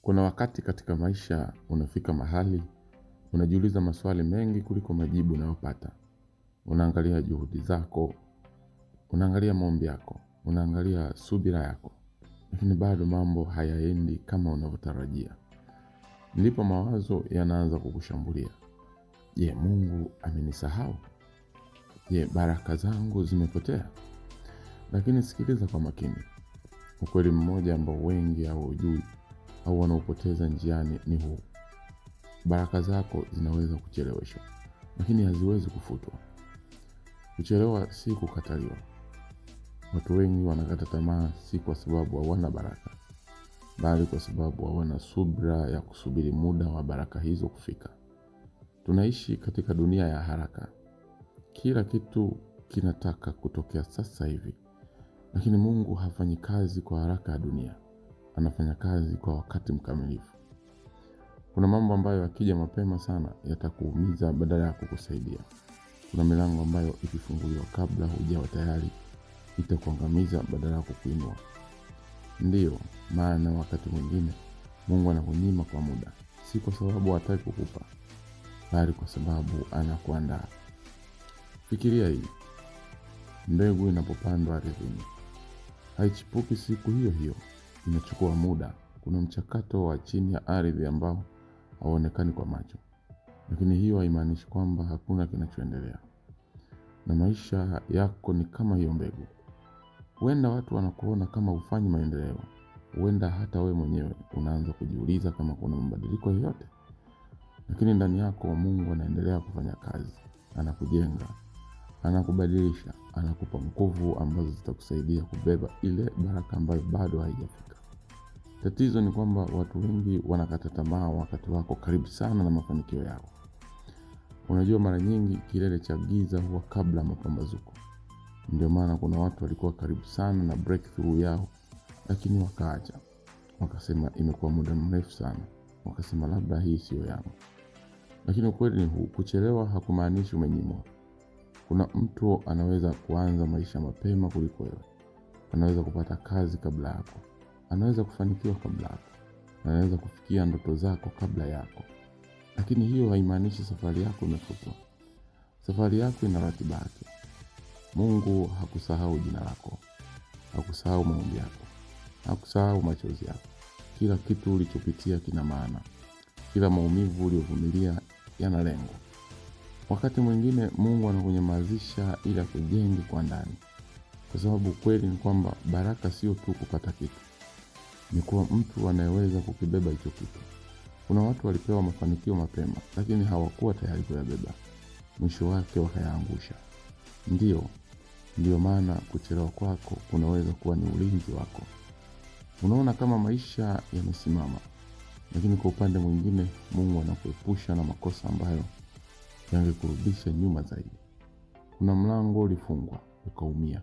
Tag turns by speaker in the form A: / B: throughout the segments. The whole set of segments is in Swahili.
A: Kuna wakati katika maisha unafika mahali, unajiuliza maswali mengi kuliko majibu unayopata. Unaangalia juhudi zako, unaangalia maombi yako, unaangalia subira yako. Lakini bado mambo hayaendi kama unavyotarajia. Ndipo mawazo yanaanza kukushambulia. Je, Mungu amenisahau? Je, baraka zangu zimepotea? Lakini sikiliza kwa makini. Ukweli mmoja ambao wengi hawajui au wanaupoteza njiani ni huu. Baraka zako zinaweza kucheleweshwa, lakini haziwezi kufutwa. Kuchelewa si kukataliwa. Watu wengi wanakata tamaa si kwa sababu hawana baraka, bali kwa sababu hawana subira ya kusubiri muda wa baraka hizo kufika. Tunaishi katika dunia ya haraka. Kila kitu kinataka kutokea sasa hivi. Lakini Mungu hafanyi kazi kwa haraka ya dunia. Anafanya kazi kwa wakati mkamilifu. Kuna mambo ambayo yakija mapema sana yatakuumiza badala ya kukusaidia. Kuna milango ambayo ikifunguliwa kabla hujawa tayari itakuangamiza badala ya kukuinua. Ndiyo maana wakati mwingine Mungu anakunyima kwa muda, si kwa sababu hataki kukupa, bali kwa sababu anakuandaa. Fikiria hii. Mbegu inapopandwa ardhini haichipuki siku hiyo hiyo, inachukua muda. Kuna mchakato wa chini ya ardhi ambao hauonekani kwa macho, lakini hiyo haimaanishi kwamba hakuna kinachoendelea. Na maisha yako ni kama hiyo mbegu. Huenda watu wanakuona kama hufanyi maendeleo. Huenda hata wewe mwenyewe unaanza kujiuliza kama kuna mabadiliko yoyote. Lakini ndani yako Mungu anaendelea kufanya kazi. Anakujenga, anakubadilisha, anakupa nguvu ambazo zitakusaidia kubeba ile baraka ambayo bado haijafika. Tatizo ni kwamba watu wengi wanakata tamaa wakati wako karibu sana na mafanikio yao. Unajua, mara nyingi kilele cha giza huwa kabla mapambazuko. Ndio maana kuna watu walikuwa karibu sana na breakthrough yao, lakini wakaacha. Wakasema imekuwa muda mrefu sana. Wakasema labda hii sio yangu. Lakini ukweli ni huu, kuchelewa hakumaanishi umenyimwa. Kuna mtu anaweza kuanza maisha mapema kuliko wewe. Anaweza kupata kazi kabla yako. Anaweza kufanikiwa kabla yako. Anaweza kufikia ndoto zako kabla yako. Lakini hiyo haimaanishi safari yako imefutwa. Safari yako ina ratiba yake. Mungu hakusahau jina lako. Hakusahau maombi yako. Hakusahau machozi yako. Kila kitu ulichopitia kina maana. Kila maumivu uliovumilia yana lengo. Wakati mwingine Mungu anakunyamazisha ili akujenge kwa ndani. Kwa sababu kweli ni kwamba baraka sio tu kupata kitu. Ni kuwa mtu anayeweza kukibeba hicho kitu. Kuna watu walipewa mafanikio mapema, lakini hawakuwa tayari kuyabeba. Mwisho wake wakayaangusha. Ndiyo maana kuchelewa kwako kunaweza kuwa ni ulinzi wako. Unaona kama maisha yamesimama, lakini kwa upande mwingine Mungu anakuepusha na makosa ambayo yangekurudisha nyuma zaidi. Kuna mlango ulifungwa, ukaumia.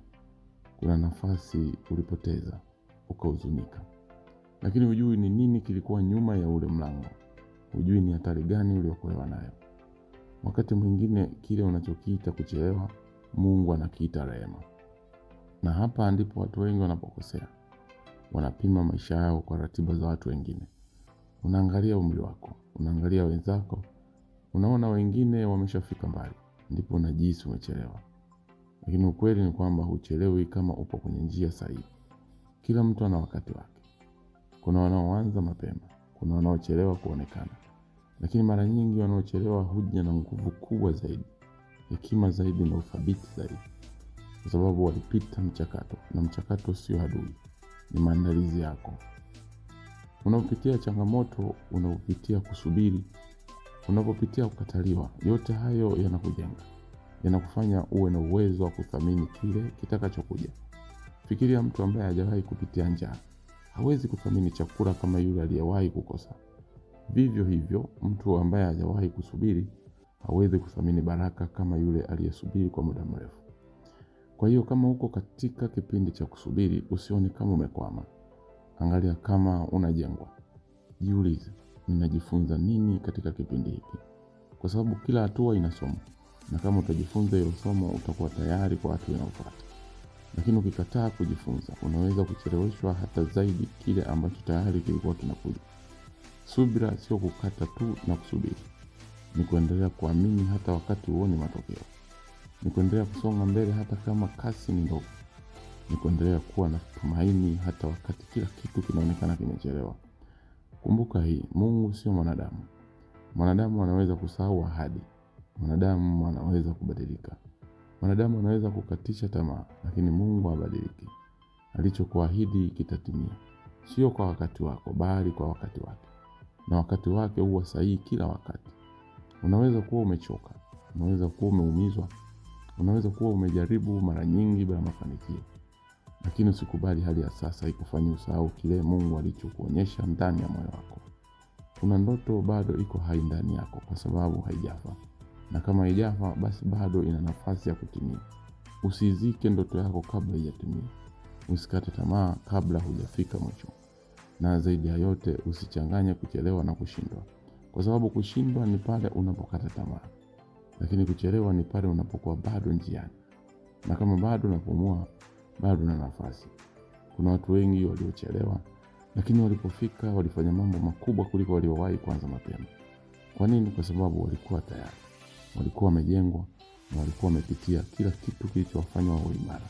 A: Kuna nafasi ulipoteza, ukahuzunika. Lakini hujui ni nini kilikuwa nyuma ya ule mlango. Hujui ni hatari gani uliokuwa nayo. Wakati mwingine kile unachokiita kuchelewa, Mungu anakiita rehema. Na hapa ndipo watu wengi wanapokosea. Wanapima maisha yao kwa ratiba za watu wengine. Unaangalia umri wako, unaangalia wenzako, unaona wengine wameshafika mbali, ndipo unajihisi umechelewa. Lakini ukweli ni kwamba huchelewi kama upo kwenye njia sahihi. Kila mtu ana wakati wake. Kuna wanaoanza mapema, kuna wanaochelewa kuonekana. Lakini mara nyingi wanaochelewa huja na nguvu kubwa zaidi, hekima zaidi na uthabiti zaidi. Kwa sababu walipita mchakato, na mchakato sio adui, ni maandalizi yako. Unapopitia changamoto, unapopitia kusubiri, unapopitia kukataliwa, yote hayo yanakujenga. Yanakufanya uwe na uwezo wa kuthamini kile kitakachokuja. Fikiria mtu ambaye hajawahi kupitia njaa. Hawezi kuthamini chakula kama yule aliyewahi kukosa. Vivyo hivyo, mtu ambaye hajawahi kusubiri hawezi kuthamini baraka kama yule aliyesubiri kwa muda mrefu. Kwa hiyo kama uko katika kipindi cha kusubiri, usione kama umekwama. Angalia kama unajengwa. Jiulize, ninajifunza nini katika kipindi hiki? Kwa sababu kila hatua ina somo. Na kama utajifunza hilo somo, utakuwa tayari kwa hatua inayofuata. Lakini ukikataa kujifunza, unaweza kucheleweshwa hata zaidi kile ambacho tayari kilikuwa kinakuja. Subira sio kukata tu na kusubiri. Ni kuendelea kuamini hata wakati huoni matokeo. Ni kuendelea kusonga mbele hata kama kasi ni ndogo. Ni kuendelea kuwa na tumaini hata wakati kila kitu kinaonekana kimechelewa. Kumbuka hii, Mungu sio mwanadamu. Mwanadamu anaweza kusahau ahadi. Mwanadamu anaweza kubadilika. Mwanadamu anaweza kukatisha tamaa, lakini Mungu habadiliki. Alichokuahidi kitatimia. Sio kwa wakati wako, bali kwa wakati wake. Na wakati wake huwa sahihi kila wakati. Unaweza kuwa umechoka, unaweza kuwa umeumizwa, unaweza kuwa umejaribu mara nyingi bila mafanikio. Lakini usikubali hali ya sasa ikufanye usahau kile Mungu alichokuonyesha ndani ya moyo wako. Kuna ndoto bado iko hai ndani yako kwa sababu haijafa. Na kama haijafa, basi bado ina nafasi ya kutimia. Usizike ndoto yako kabla haijatimia. Usikate tamaa kabla hujafika mwisho. Na zaidi ya yote, usichanganye kuchelewa na kushindwa. Kwa sababu kushindwa ni pale unapokata tamaa. Lakini kuchelewa ni pale unapokuwa bado njiani. Na kama bado unapumua, bado una nafasi. Kuna watu wengi waliochelewa, lakini walipofika walifanya mambo makubwa kuliko waliowahi kuanza mapema. Kwa nini? Kwa sababu walikuwa tayari. Walikuwa wamejengwa na walikuwa wamepitia kila kitu kilichowafanya wawe imara.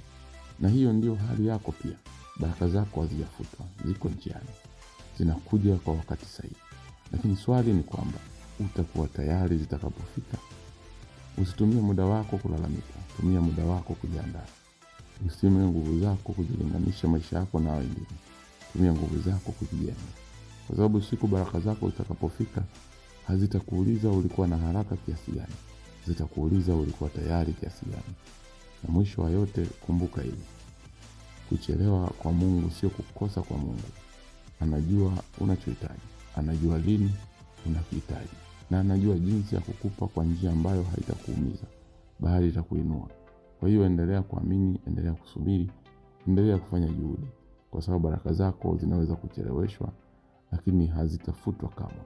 A: Na hiyo ndio hali yako pia. Baraka zako hazijafutwa, ziko njiani. Zinakuja kwa wakati sahihi. Lakini swali ni kwamba utakuwa tayari zitakapofika. Usitumie muda wako kulalamika, tumia muda wako kujiandaa. Usitumie nguvu zako kujilinganisha maisha yako na wengine. Tumia nguvu zako kujijenga. Kwa sababu siku baraka zako zitakapofika, hazitakuuliza ulikuwa na haraka kiasi gani. Zitakuuliza ulikuwa tayari kiasi gani. Na mwisho wa yote, kumbuka hili. Kuchelewa kwa Mungu sio kukosa kwa Mungu. Anajua unachohitaji. Anajua lini unakihitaji. Na anajua jinsi ya kukupa kwa njia ambayo haitakuumiza, bali itakuinua. Kwa hiyo endelea kuamini, endelea kusubiri, endelea kufanya juhudi. Kwa sababu baraka zako zinaweza kucheleweshwa, lakini hazitafutwa kamwe.